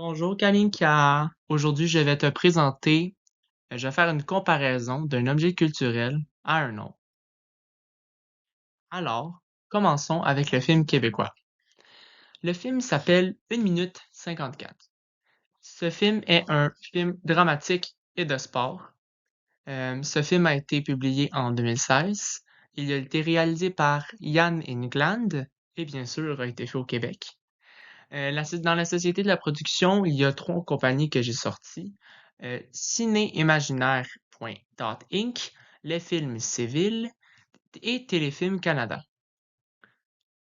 Bonjour Kalinka. Aujourd'hui, je vais faire une comparaison d'un objet culturel à un autre. Alors, commençons avec le film québécois. Le film s'appelle 1 minute 54. Ce film est un film dramatique et de sport. Ce film a été publié en 2016. Il a été réalisé par Yann England et bien sûr a été fait au Québec. Dans la société de la production, il y a trois compagnies que j'ai sorties. Cinéimaginaire.Inc, Les Films Civils et Téléfilm Canada.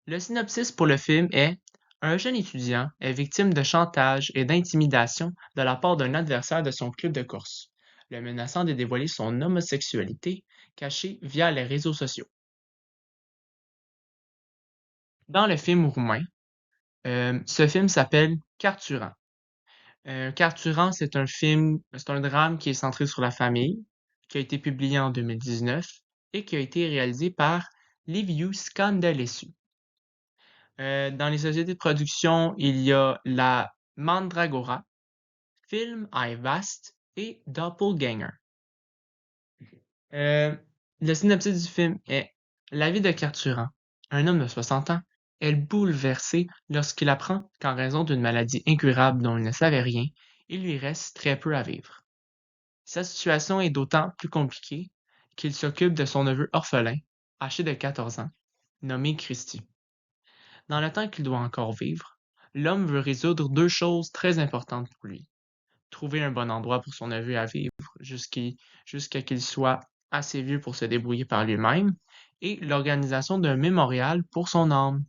Le synopsis pour le film est: un jeune étudiant est victime de chantage et d'intimidation de la part d'un adversaire de son club de course, le menaçant de dévoiler son homosexualité cachée via les réseaux sociaux. Dans le film roumain, ce film s'appelle Carturant. Carturant, c'est un drame qui est centré sur la famille, qui a été publié en 2019 et qui a été réalisé par Liviu Scandalescu. Dans les sociétés de production, il y a la Mandragora, Film iVast et Doppelganger. Euh, le synopsis du film est: la vie de Carturant, un homme de 60 ans, est bouleversée lorsqu'il apprend qu'en raison d'une maladie incurable dont il ne savait rien, il lui reste très peu à vivre. Sa situation est d'autant plus compliquée qu'il s'occupe de son neveu orphelin, âgé de 14 ans, nommé Christy. Dans le temps qu'il doit encore vivre, l'homme veut résoudre deux choses très importantes pour lui: trouver un bon endroit pour son neveu à vivre jusqu'à qu'il soit assez vieux pour se débrouiller par lui-même, et l'organisation d'un mémorial pour son âme,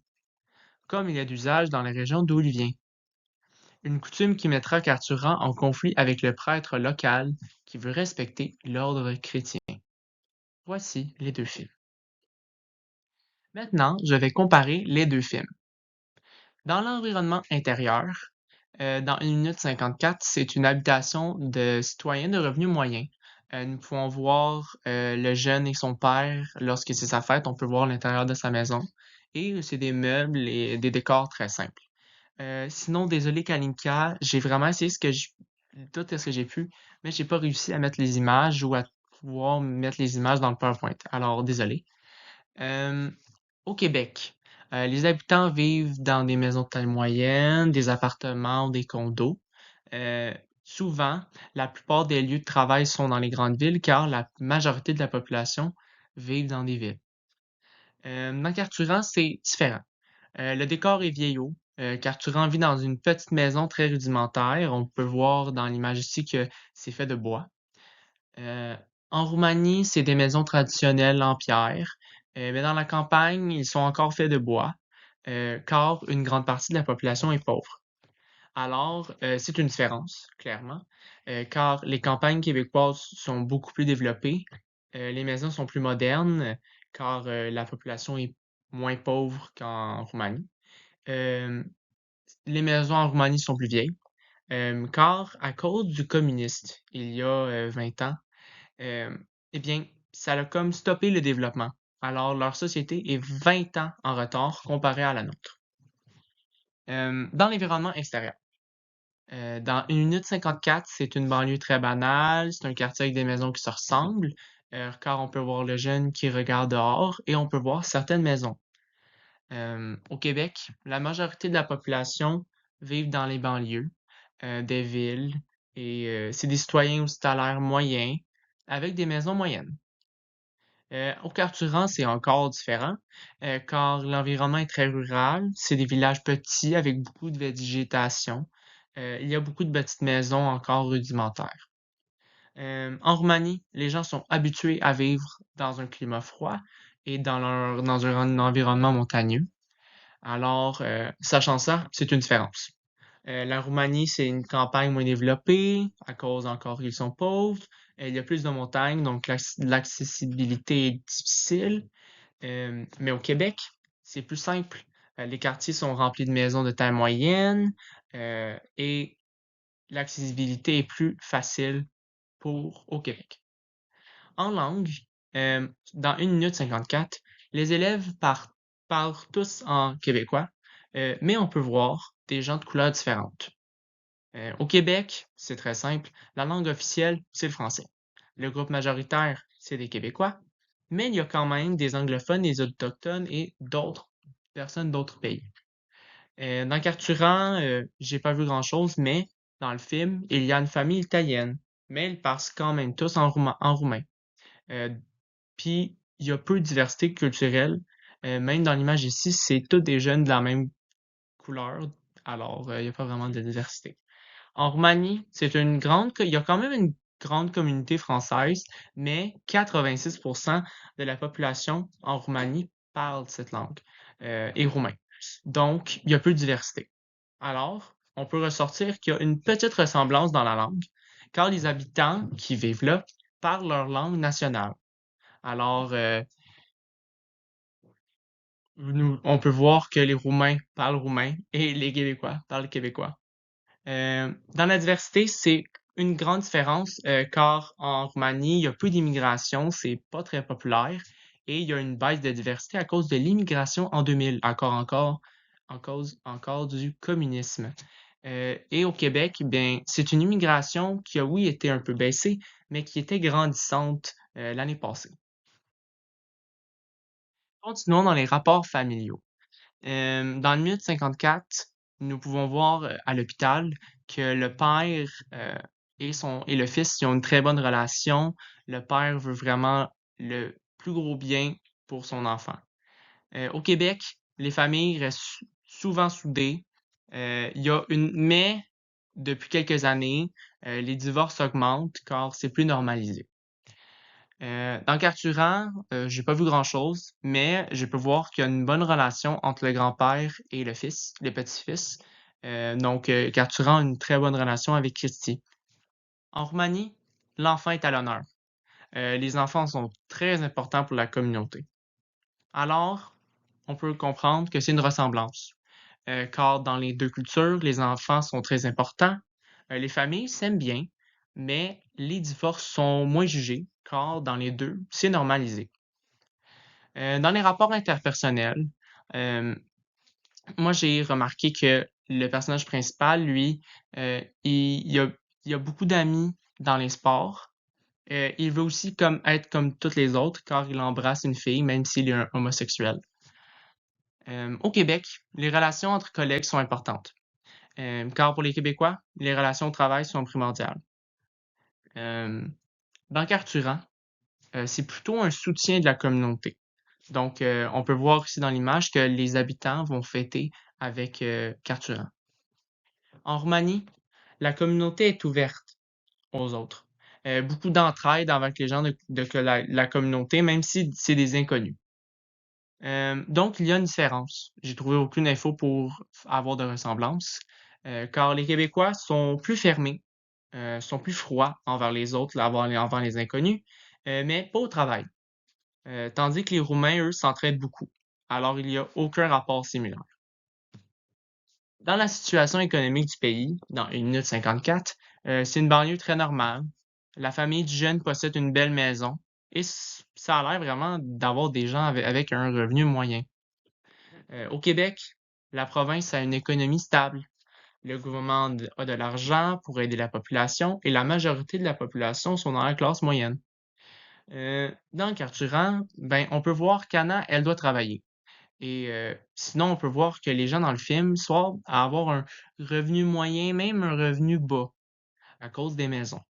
comme il est d'usage dans la région d'où il vient. Une coutume qui mettra Carturant en conflit avec le prêtre local qui veut respecter l'ordre chrétien. Voici les deux films. Maintenant, je vais comparer les deux films. Dans l'environnement intérieur, dans 1 minute 54, c'est une habitation de citoyens de revenus moyens. Nous pouvons voir le jeune et son père lorsque c'est sa fête. On peut voir l'intérieur de sa maison. Et c'est des meubles et des décors très simples. Sinon, désolé Kalinka, j'ai vraiment essayé tout ce que j'ai pu, mais j'ai pas réussi à mettre les images ou à pouvoir mettre les images dans le PowerPoint. Alors, désolé. Euh, Au Québec, les habitants vivent dans des maisons de taille moyenne, des appartements ou des condos. Euh, Souvent, la plupart des lieux de travail sont dans les grandes villes car la majorité de la population vit dans des villes. Dans Carturant, c'est différent. Le décor est vieillot. Carturant vit dans une petite maison très rudimentaire. On peut voir dans l'image ici que c'est fait de bois. Euh, En Roumanie, c'est des maisons traditionnelles en pierre, mais dans la campagne, ils sont encore faits de bois, car une grande partie de la population est pauvre. Alors, c'est une différence, clairement, car les campagnes québécoises sont beaucoup plus développées, les maisons sont plus modernes, car la population est moins pauvre qu'en Roumanie. Euh, les maisons en Roumanie sont plus vieilles, car à cause du communiste, il y a 20 ans, euh, eh bien, ça a comme stoppé le développement. Alors, leur société est 20 ans en retard comparé à la nôtre. Dans l'environnement extérieur, dans 1 minute 54, c'est une banlieue très banale, c'est un quartier avec des maisons qui se ressemblent, car on peut voir le jeune qui regarde dehors et on peut voir certaines maisons. Au Québec, la majorité de la population vit dans les banlieues des villes et c'est des citoyens hospitalières moyens avec des maisons moyennes. Au Carturant, c'est encore différent, car l'environnement est très rural. C'est des villages petits avec beaucoup de végétation. Il y a beaucoup de petites maisons encore rudimentaires. En Roumanie, les gens sont habitués à vivre dans un climat froid et dans un environnement montagneux. Alors, sachant ça, c'est une différence. La Roumanie, c'est une campagne moins développée à cause encore qu'ils sont pauvres. Il y a plus de montagnes, donc l'accessibilité est difficile. Mais au Québec, c'est plus simple. Les quartiers sont remplis de maisons de taille moyenne et l'accessibilité est plus facile au Québec. En langue, dans 1 minute 54, les élèves parlent tous en québécois, mais on peut voir des gens de couleurs différentes. Au Québec, c'est très simple, la langue officielle, c'est le français. Le groupe majoritaire, c'est des Québécois, mais il y a quand même des anglophones, des autochtones et d'autres personnes d'autres pays. Dans Carturant, j'ai pas vu grand-chose, mais dans le film, il y a une famille italienne, mais ils parlent quand même tous en roumain. Euh, Puis, il y a peu de diversité culturelle. Même dans l'image ici, c'est tous des jeunes de la même couleur, alors il n'y a pas vraiment de diversité. En Roumanie, il y a quand même une grande communauté française, mais 86% de la population en Roumanie parle cette langue, et roumain. Donc, il y a peu de diversité. Alors, on peut ressortir qu'il y a une petite ressemblance dans la langue, car les habitants qui vivent là parlent leur langue nationale. Alors, on peut voir que les Roumains parlent roumain et les Québécois parlent québécois. Dans la diversité, c'est une grande différence, car en Roumanie, il y a peu d'immigration, c'est pas très populaire, et il y a une baisse de diversité à cause de l'immigration en 2000, encore du communisme. Et au Québec, bien, c'est une immigration qui a, oui, été un peu baissée, mais qui était grandissante, l'année passée. Continuons dans les rapports familiaux. Dans le minute 54, nous pouvons voir à l'hôpital que le père et le fils ils ont une très bonne relation. Le père veut vraiment le plus gros bien pour son enfant. Au Québec, les familles restent souvent soudées. Mais depuis quelques années, les divorces augmentent car c'est plus normalisé. Dans Carturant, j'ai pas vu grand-chose, mais je peux voir qu'il y a une bonne relation entre le grand-père et le fils, le petit-fils. Carturant a une très bonne relation avec Christy. En Roumanie, l'enfant est à l'honneur. Les enfants sont très importants pour la communauté. Alors, on peut comprendre que c'est une ressemblance, car dans les deux cultures, les enfants sont très importants. Les familles s'aiment bien, mais les divorces sont moins jugés, car dans les deux, c'est normalisé. Dans les rapports interpersonnels, euh, moi j'ai remarqué que le personnage principal, lui, il a beaucoup d'amis dans les sports. Il veut aussi être comme toutes les autres, car il embrasse une fille, même s'il est un homosexuel. Au Québec, les relations entre collègues sont importantes, car pour les Québécois, les relations au travail sont primordiales. Euh, dans Carturant, c'est plutôt un soutien de la communauté. Donc, on peut voir ici dans l'image que les habitants vont fêter avec Carturant. En Roumanie, la communauté est ouverte aux autres. Beaucoup d'entraide avec les gens de la communauté, même si c'est des inconnus. Donc, il y a une différence. J'ai trouvé aucune info pour avoir de ressemblance, car les Québécois sont plus fermés, sont plus froids envers les autres, envers les inconnus, mais pas au travail. Tandis que les Roumains, eux, s'entraident beaucoup. Alors, il n'y a aucun rapport similaire. Dans la situation économique du pays, dans 1 minute 54, c'est une banlieue très normale. La famille du jeune possède une belle maison et ça a l'air vraiment d'avoir des gens avec un revenu moyen. Au Québec, la province a une économie stable. Le gouvernement a de l'argent pour aider la population et la majorité de la population sont dans la classe moyenne. Dans le Carturant, ben, on peut voir qu'Anna, elle doit travailler. Et sinon, on peut voir que les gens dans le film sont à avoir un revenu moyen, même un revenu bas, à cause des maisons.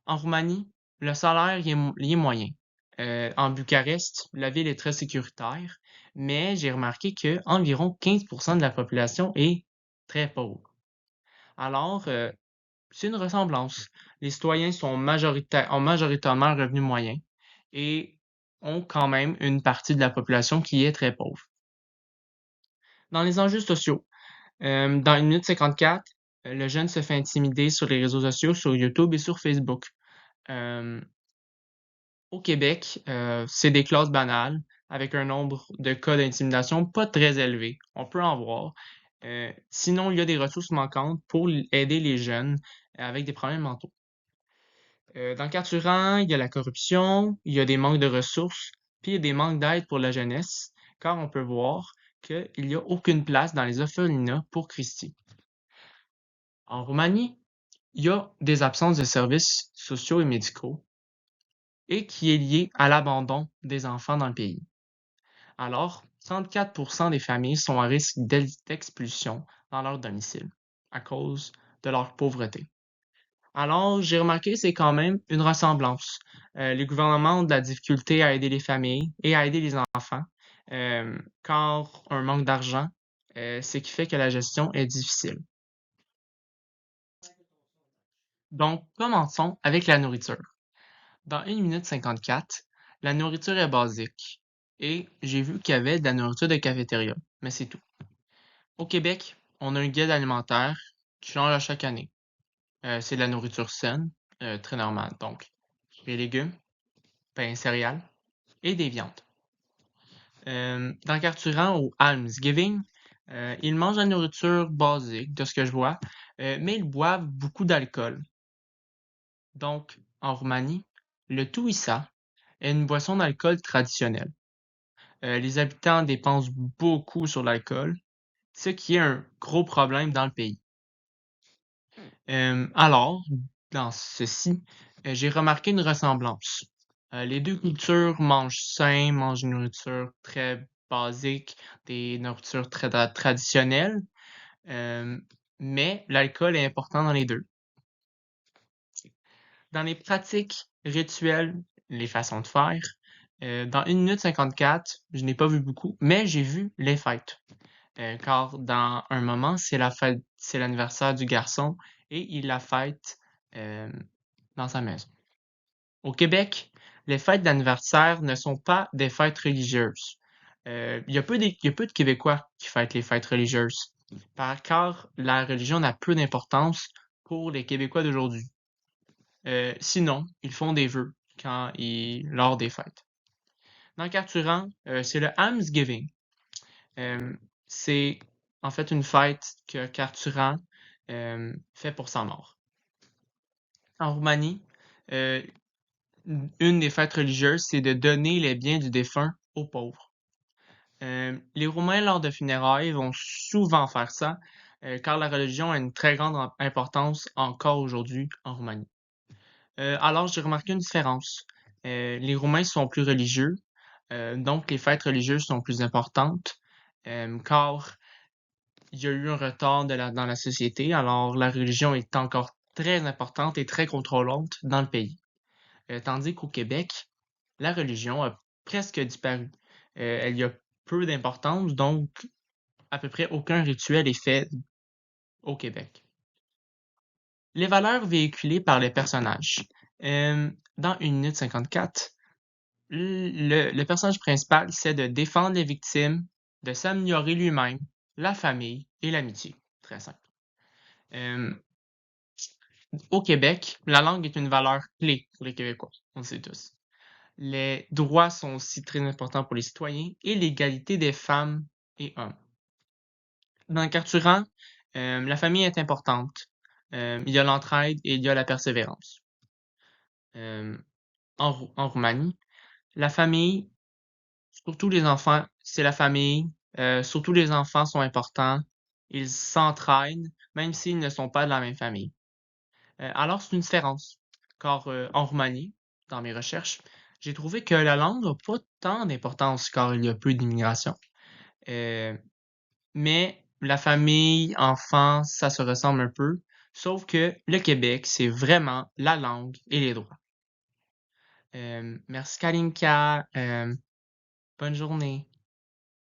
En Roumanie, le salaire il est moyen. En Bucarest, la ville est très sécuritaire, mais j'ai remarqué que environ 15% de la population est très pauvre. Alors, c'est une ressemblance. Les citoyens ont majoritairement un revenu moyen et ont quand même une partie de la population qui est très pauvre. Dans les enjeux sociaux, dans 1 minute 54, le jeune se fait intimider sur les réseaux sociaux, sur YouTube et sur Facebook. Euh, Au Québec, c'est des classes banales avec un nombre de cas d'intimidation pas très élevé. On peut en voir. Sinon, il y a des ressources manquantes pour aider les jeunes avec des problèmes mentaux. Dans le Carturant, il y a la corruption, il y a des manques de ressources, puis il y a des manques d'aide pour la jeunesse, car on peut voir qu'il n'y a aucune place dans les orphelinats pour Christie. En Roumanie, il y a des absences de services sociaux et médicaux et qui est lié à l'abandon des enfants dans le pays. Alors, 34% des familles sont à risque d'expulsion dans leur domicile à cause de leur pauvreté. Alors, j'ai remarqué, c'est quand même une ressemblance. Les gouvernements ont de la difficulté à aider les familles et à aider les enfants, car un manque d'argent, ce qui fait que la gestion est difficile. Donc, commençons avec la nourriture. Dans 1 minute 54, la nourriture est basique. Et j'ai vu qu'il y avait de la nourriture de cafétéria, mais c'est tout. Au Québec, on a un guide alimentaire qui change à chaque année. C'est de la nourriture saine, très normale. Donc, les légumes, pain et céréales et des viandes. Dans Carturant au Almsgiving, ils mangent la nourriture basique, de ce que je vois, mais ils boivent beaucoup d'alcool. Donc, en Roumanie, le Tuisa est une boisson d'alcool traditionnelle. Les habitants dépensent beaucoup sur l'alcool, ce qui est un gros problème dans le pays. Alors, dans ceci, j'ai remarqué une ressemblance. Les deux cultures mangent sain, mangent une nourriture très basique, des nourritures très traditionnelles, euh, mais l'alcool est important dans les deux. Dans les pratiques rituelles, les façons de faire, dans 1 minute 54, je n'ai pas vu beaucoup, mais j'ai vu les fêtes. Car dans un moment, c'est la fête, c'est l'anniversaire du garçon et il la fête euh, dans sa maison. Au Québec, les fêtes d'anniversaire ne sont pas des fêtes religieuses. Il y a peu de Québécois qui fêtent les fêtes religieuses, car la religion n'a peu d'importance pour les Québécois d'aujourd'hui. Sinon, ils font des vœux lors des fêtes. Dans Carturant, c'est le Almsgiving. Euh, c'est en fait une fête que Carturant fait pour sa mort. En Roumanie, euh, une des fêtes religieuses, c'est de donner les biens du défunt aux pauvres. Les Roumains, lors de funérailles, vont souvent faire ça, car la religion a une très grande importance encore aujourd'hui en Roumanie. Alors, j'ai remarqué une différence. Les Roumains sont plus religieux, donc les fêtes religieuses sont plus importantes, car il y a eu un retard dans la société, alors la religion est encore très importante et très contrôlante dans le pays. Tandis qu'au Québec, la religion a presque disparu. Elle y a peu d'importance, donc à peu près aucun rituel est fait au Québec. Les valeurs véhiculées par les personnages. Dans 1 minute 54, le personnage principal, c'est de défendre les victimes, de s'améliorer lui-même, la famille et l'amitié. Très simple. Euh, Au Québec, la langue est une valeur clé pour les Québécois, on le sait tous. Les droits sont aussi très importants pour les citoyens et l'égalité des femmes et hommes. Dans le Carturant, la famille est importante. Il y a l'entraide et il y a la persévérance. Euh, en Roumanie, la famille, surtout les enfants, c'est la famille. Surtout les enfants sont importants. Ils s'entraident, même s'ils ne sont pas de la même famille. Alors, c'est une différence. Car en Roumanie, dans mes recherches, j'ai trouvé que la langue n'a pas tant d'importance car il y a peu d'immigration. Euh, mais la famille, enfants, ça se ressemble un peu. Sauf que le Québec, c'est vraiment la langue et les droits. Merci Kalinka. Bonne journée.